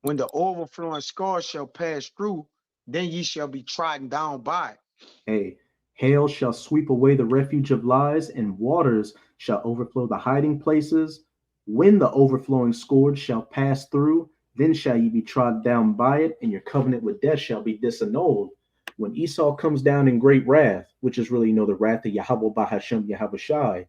When the overflowing scars shall pass through, then ye shall be trodden down by it. Hey, hail shall sweep away the refuge of lies, and waters shall overflow the hiding places. When the overflowing scourge shall pass through, then shall ye be trodden down by it, and your covenant with death shall be disannulled. When Esau comes down in great wrath, which is really, the wrath of Yahweh Bahashem Yahushai,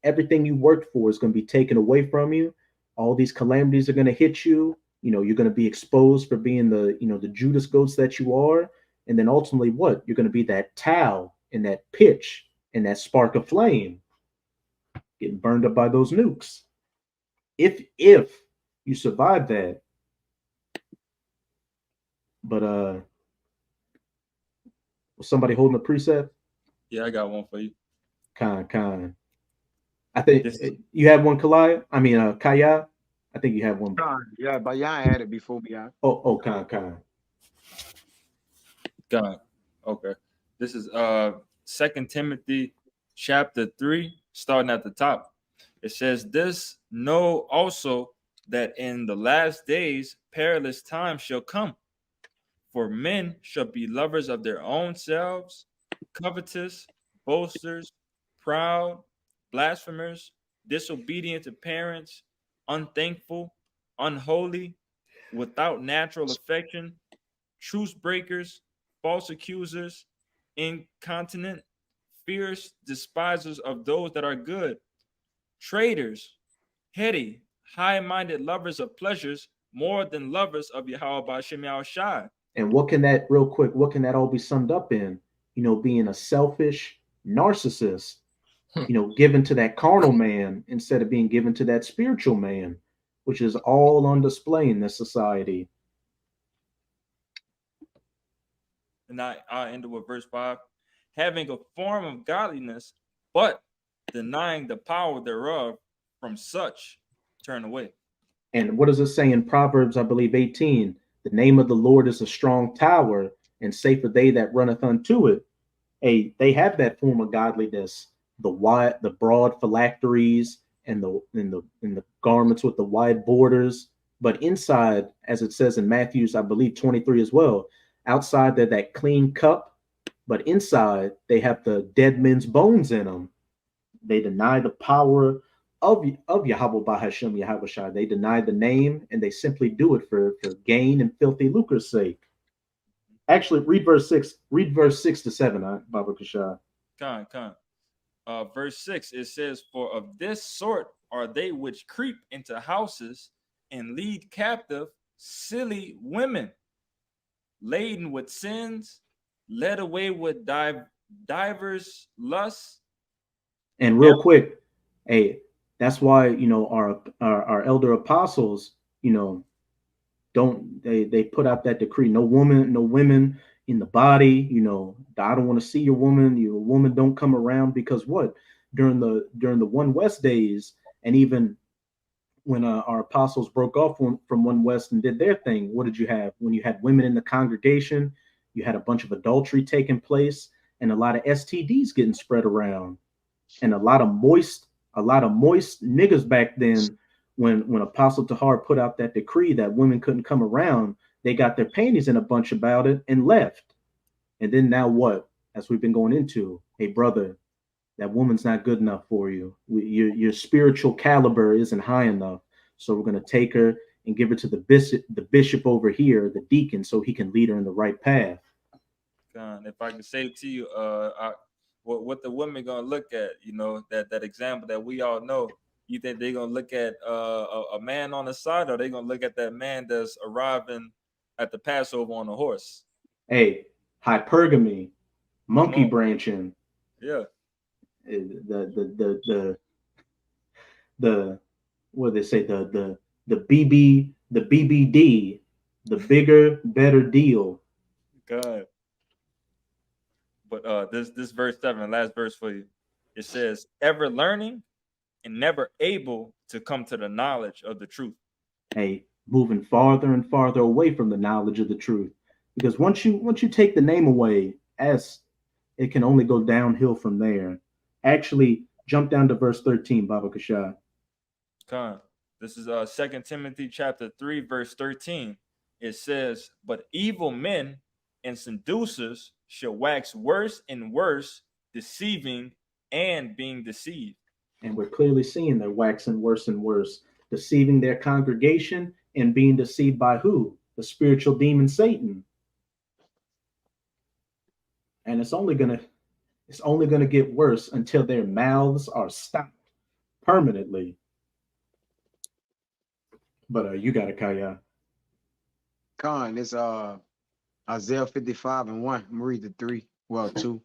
everything you worked for is going to be taken away from you. All these calamities are going to hit you. You're going to be exposed for being the, the Judas goats that you are. And then ultimately what? You're going to be that towel and that pitch and that spark of flame getting burned up by those nukes. If you survive that. But was somebody holding a precept? Yeah, I got one for you. Khan. I think you have one, Kaya. I think you have one. Yeah, but y'all had it before me. Oh, Khan. God. Okay. This is 2 Timothy chapter 3, starting at the top. It says, this know also that in the last days perilous times shall come. For men shall be lovers of their own selves, covetous, boasters, proud, blasphemers, disobedient to parents, unthankful, unholy, without natural affection, truce breakers, false accusers, incontinent, fierce, despisers of those that are good, traitors, heady, high-minded, lovers of pleasures more than lovers of Yahweh B'Shem Yahushai. And what can that all be summed up in? Being a selfish narcissist, given to that carnal man instead of being given to that spiritual man, which is all on display in this society. And I end with verse 5. Having a form of godliness, but denying the power thereof, from such turn away. And what does it say in Proverbs, I believe 18? The name of the Lord is a strong tower, and safe are they that runneth unto it. Hey, they have that form of godliness, the broad phylacteries and the garments with the wide borders. But inside, as it says in Matthew's, I believe 23 as well, outside they're that clean cup, but inside they have the dead men's bones in them. they deny the power of Yahweh Bahashem Yahweh Shai. They deny the name, and they simply do it for gain and filthy lucre's sake. Actually, read verse 6. Read verse 6 to 7, Baba Kashai. Con. Verse 6, it says, "For of this sort are they which creep into houses and lead captive silly women, laden with sins, led away with divers lusts." And real quick, hey, that's why our elder apostles, they put out that decree: no women in the body. I don't want to see your woman. Your woman don't come around, because what? During the One West days, and even when our apostles broke off from One West and did their thing, what did you have? When you had women in the congregation, you had a bunch of adultery taking place and a lot of STDs getting spread around, and a lot of moist niggas back then. When Apostle Tahar put out that decree that women couldn't come around, they got their panties in a bunch about it and left. And then now what? As we've been going into, hey brother, that woman's not good enough for you. Your spiritual caliber isn't high enough, so we're going to take her and give her to the bishop over here, the deacon, so he can lead her in the right path. If I could say to you, what the women gonna look at, that example that we all know. You think they're gonna look at a man on the side, or they gonna look at that man that's arriving at the Passover on a horse? Hey, hypergamy, monkey branching. Yeah. The what they say, the BBD, the bigger, better deal. God. But this verse 7, the last verse for you, it says, "Ever learning and never able to come to the knowledge of the truth." Hey, moving farther and farther away from the knowledge of the truth, because once you take the name away, it can only go downhill from there. Actually, jump down to verse 13, Baba Kashai. This is 2 Timothy chapter 3, verse 13. It says, "But evil men and seducers shall wax worse and worse, deceiving and being deceived." And we're clearly seeing they're waxing worse and worse, deceiving their congregation and being deceived by who? The spiritual demon Satan. And it's only gonna get worse until their mouths are stopped permanently. But you got it, Kaya. Khan, it's Isaiah 55 and 1. I'm gonna read the 3. Well, 2.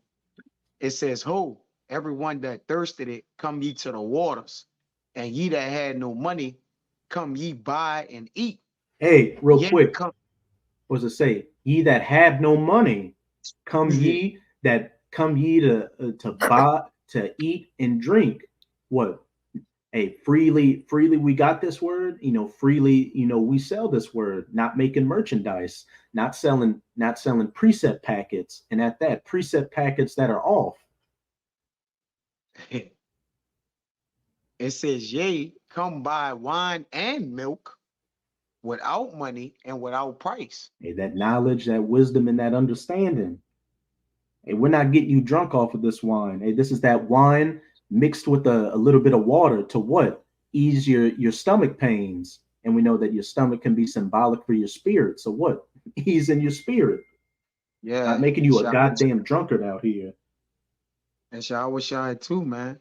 It says, "Ho, everyone that thirsted it, come ye to the waters, and ye that had no money, come ye buy and eat." Hey, real quick. What does it say? Ye that have no money, come ye to buy, to eat and drink. What? Hey, freely we got this word. Freely, we sell this word. Not making merchandise, not selling precept packets, and at that, precept packets that are off. It says, "Yea, come buy wine and milk without money and without price." Hey, that knowledge, that wisdom, and that understanding. Hey, we're not getting you drunk off of this wine. Hey, this is that wine mixed with a little bit of water to what? Ease your stomach pains. And we know that your stomach can be symbolic for your spirit. So what? Ease in your spirit. Yeah. Not making you a goddamn drunkard out here. And Shah was shy too, man.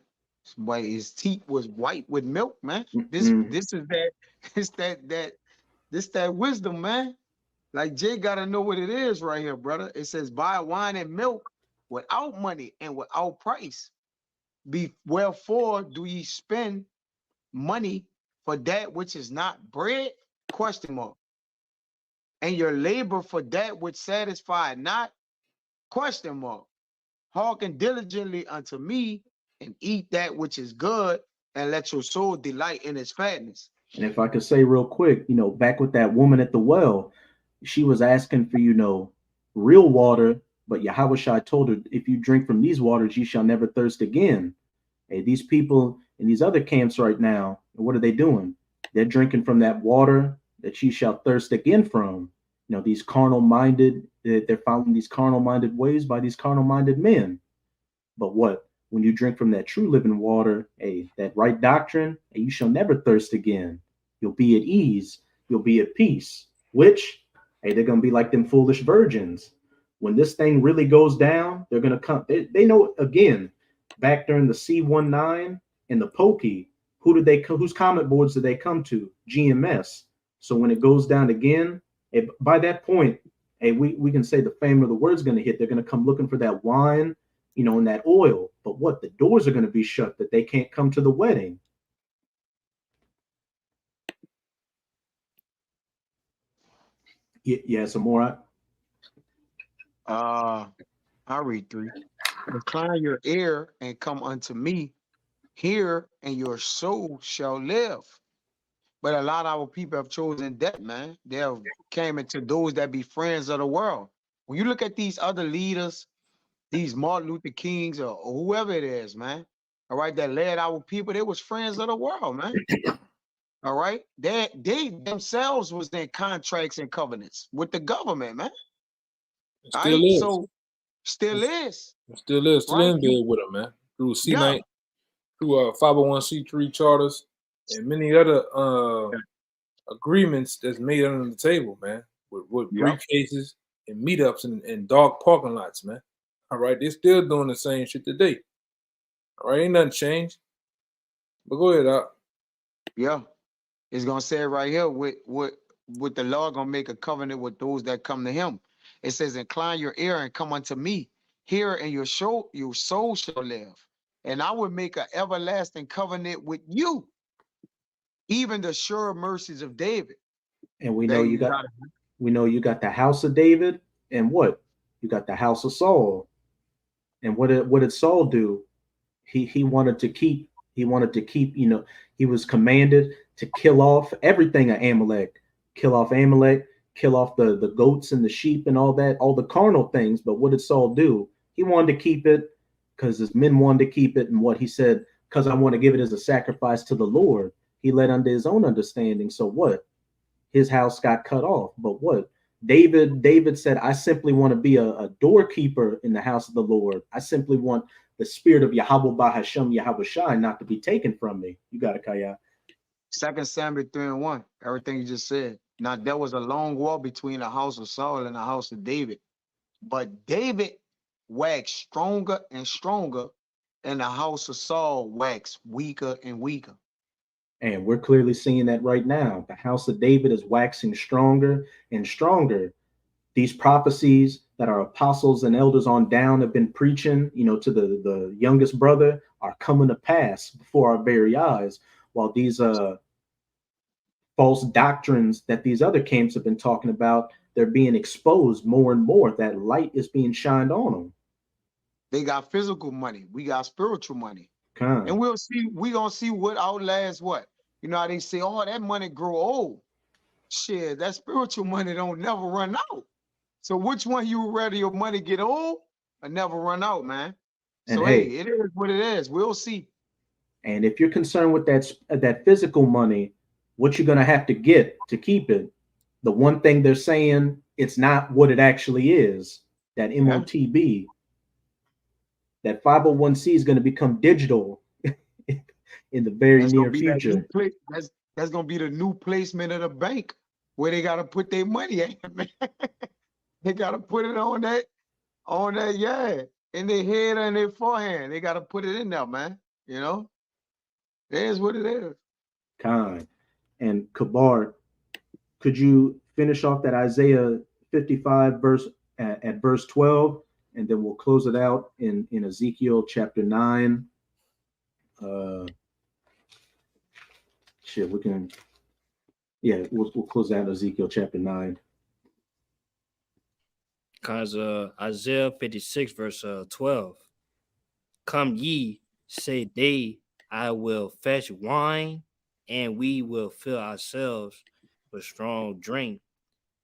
His teeth was white with milk, man. This is that wisdom, man. Like, Jay gotta know what it is right here, brother. It says, "Buy wine and milk without money and without price. Wherefore do ye spend money for that which is not bread?" Question mark. "And your labor for that which satisfied not?" Question mark. "Hearken diligently unto me and eat that which is good, and let your soul delight in its fatness." And if I could say real quick, back with that woman at the well, she was asking for, real water, but Yahushua told her, "If you drink from these waters, you shall never thirst again." Hey, these people in these other camps right now, what are they doing? They're drinking from that water that ye shall thirst again from. These carnal-minded, they're following these carnal-minded ways by these carnal-minded men. But what? when you drink from that true living water, that right doctrine, you shall never thirst again. You'll be at ease. You'll be at peace, which, they're going to be like them foolish virgins. When this thing really goes down, they're going to come. They know, again, back during the C19 and the Pokey, whose comment boards did they come to? GMS. So when it goes down again, by that point, we can say the fame of the word's going to hit. They're going to come looking for that wine, and that oil. But what? The doors are going to be shut, that they can't come to the wedding. Yeah, some more. I'll read 3. Incline your ear and come unto me. Hear, and your soul shall live. But a lot of our people have chosen that, man. They have came into those that be friends of the world. When you look at these other leaders, these Martin Luther Kings or whoever it is, man, all right, that led our people, they was friends of the world, man. All right. They themselves was in contracts and covenants with the government, man. Still is. So still is. Still is. Still right? in bed with them, man. Through C9, Yeah. through 501c3 charters and many other agreements that's made under the table, man, with briefcases and meetups and dark parking lots, man. All right, they're still doing the same shit today. All right, ain't nothing changed. But go ahead, Doc. Yeah, it's gonna say right here with the Lord gonna make a covenant with those that come to Him. It says, "Incline your ear and come unto me. Hear, and your soul shall live. And I will make an everlasting covenant with you, even the sure mercies of David." And we know you got the house of David, and what? You got the house of Saul. And what did Saul do? He wanted to keep, he was commanded to kill off everything of Amalek, kill off the goats and the sheep and all that, all the carnal things. But what did Saul do? He wanted to keep it because his men wanted to keep it. And what he said, because I want to give it as a sacrifice to the Lord. He led under his own understanding. So what? His house got cut off. But what? David said, I simply want to be a doorkeeper in the house of the Lord. I simply want the spirit of Yahweh Bahashem Yahweh Shai not to be taken from me. You got it, Kaya. 2 Samuel 3:1. Everything you just said. Now there was a long war between the house of Saul and the house of David, but David waxed stronger and stronger, and the house of Saul waxed weaker and weaker. And we're clearly seeing that right now. The house of David is waxing stronger and stronger. These prophecies that our apostles and elders on down have been preaching, to the youngest brother are coming to pass before our very eyes, while these false doctrines that these other camps have been talking about, they're being exposed more and more. That light is being shined on them. They got physical money. We got spiritual money. And we're gonna see what outlasts what. You know how they say, oh, that money grow old. Shit, that spiritual money don't never run out. So which one you rather your money get old or never run out, man? And so hey, it is what it is. We'll see. And if you're concerned with that physical money, what you're gonna have to get to keep it, the one thing they're saying, it's not what it actually is. That MOTB, that 501c is going to become digital in the very near future. That's going to be the new placement of the bank where they got to put their money at, man. They got to put it on that, in their head and their forehand. They got to put it in there, man. It is what it is. Kind. And Kabar, could you finish off that Isaiah 55 verse at verse 12? And then we'll close it out in Ezekiel chapter 9. We'll close out Ezekiel chapter 9. Because Isaiah 56 verse 12. Come ye, say they, I will fetch wine, and we will fill ourselves with strong drink,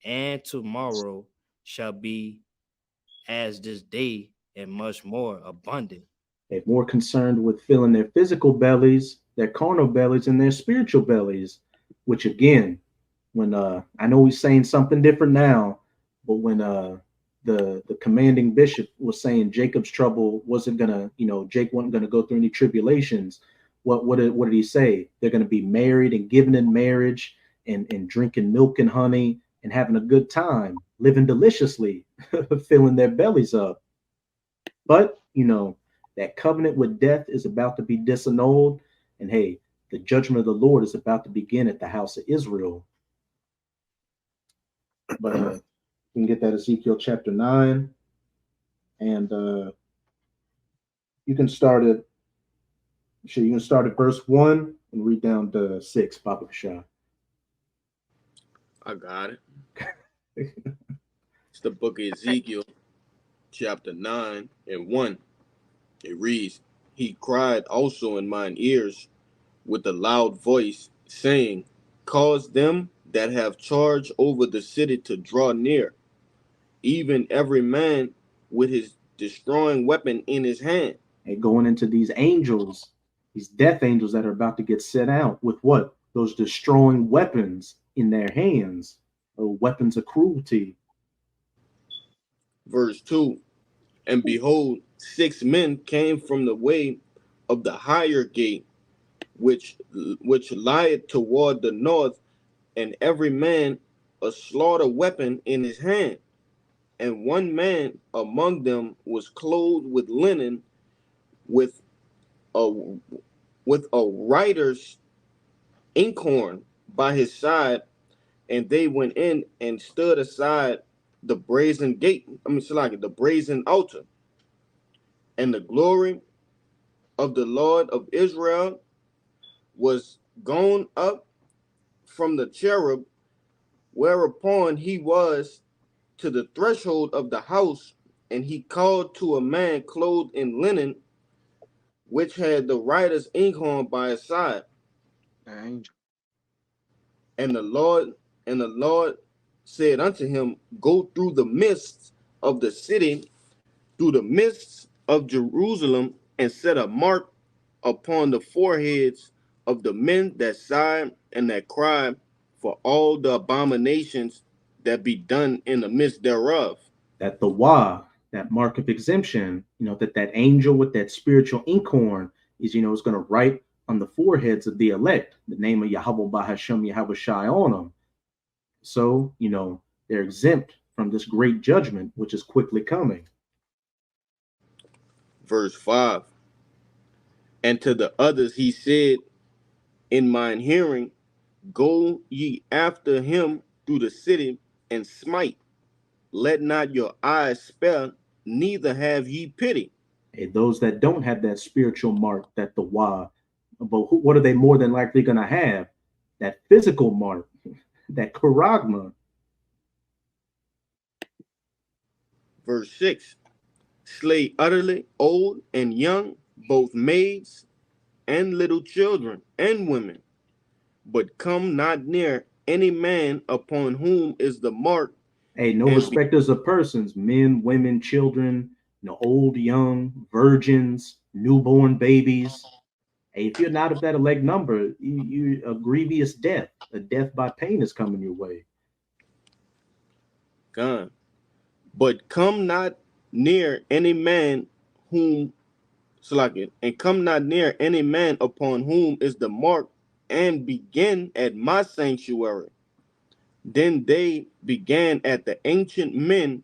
and tomorrow shall be as this day, and much more abundant. They're more concerned with filling their physical bellies, their carnal bellies, and their spiritual bellies, which again, when I know he's saying something different now, but when the commanding bishop was saying Jacob's trouble wasn't gonna, Jake wasn't gonna go through any tribulations. What did he say? They're gonna be married and given in marriage and drinking milk and honey and having a good time, living deliciously, filling their bellies up. But that covenant with death is about to be disannulled, and hey, the judgment of the Lord is about to begin at the house of Israel. But you can get that Ezekiel chapter 9, and you can start at verse 1 and read down to 6, Papa Kashah. I got it. It's the book of Ezekiel, chapter 9 and 1. It reads, "He cried also in mine ears with a loud voice, saying, Cause them that have charge over the city to draw near, even every man with his destroying weapon in his hand." And going into these angels, these death angels that are about to get sent out with what? Those destroying weapons in their hands, or weapons of cruelty. Verse 2, "And behold, 6 men came from the way of the higher gate, which lieth toward the north, and every man a slaughter weapon in his hand. And one man among them was clothed with linen, with a writer's inkhorn by his side, and they went in and stood aside the brazen gate. The brazen altar. And the glory of the Lord of Israel was gone up from the cherub, whereupon he was to the threshold of the house, and he called to a man clothed in linen, which had the writer's inkhorn by his side. Angel. And the Lord said unto him, Go through the midst of the city, through the midst of Jerusalem, and set a mark upon the foreheads of the men that sigh and that cry for all the abominations that be done in the midst thereof." That the Wa, that mark of exemption, that angel with that spiritual inkhorn is going to write on the foreheads of the elect the name of Yahweh Bahashem Yahweh Shai on them. So, they're exempt from this great judgment, which is quickly coming. Verse 5, "And to the others he said in mine hearing, Go ye after him through the city and smite. Let not your eyes spare, neither have ye pity." Hey, those that don't have that spiritual mark, that the Wa, but what are they more than likely going to have? That physical mark, that charagma. Verse 6, "Slay utterly old and young, both maids and little children and women, but come not near any man upon whom is the mark." Hey, no respecters of persons, men, women, children, old, young, virgins, newborn babies. Hey, if you're not of that elect number, you a grievous death. A death by pain is coming your way. God, "But come not near any man whom and come not near any man upon whom is the mark, and begin at my sanctuary." Then they began at the ancient men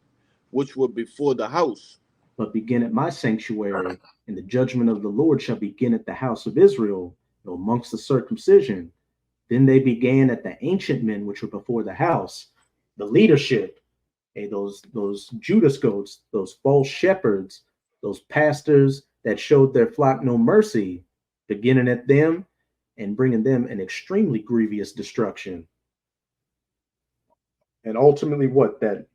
which were before the house. But begin at my sanctuary, and the judgment of the Lord shall begin at the house of Israel, amongst the circumcision. Then they began at the ancient men which were before the house, the leadership. Hey, those Judas goats, those false shepherds, those pastors that showed their flock no mercy, beginning at them and bringing them an extremely grievous destruction. And ultimately, what? That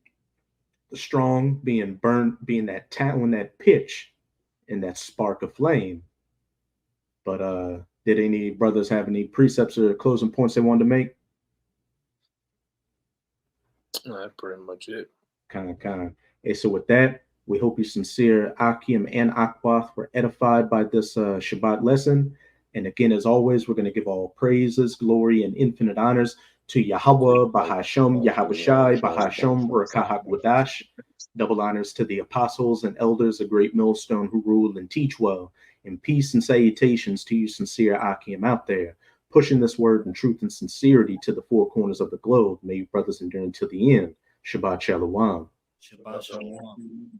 the strong being burnt, being that talent, that pitch, and that spark of flame. But did any brothers have any precepts or closing points they wanted to make? That's pretty much it. Kind of. Hey, so with that, we hope you sincere Akim and Akbath were edified by this Shabbat lesson. And again, as always, we're going to give all praises, glory, and infinite honors To Yahweh, Bahasham, Yahushai, Bahasham, Rakahak Wadash. Double honors to the apostles and elders, a great millstone who rule and teach well. And peace and salutations to you sincere Akim out there, pushing this word in truth and sincerity to the four corners of the globe. May you brothers endure until the end. Shabbat Shalom. Shabbat shalom.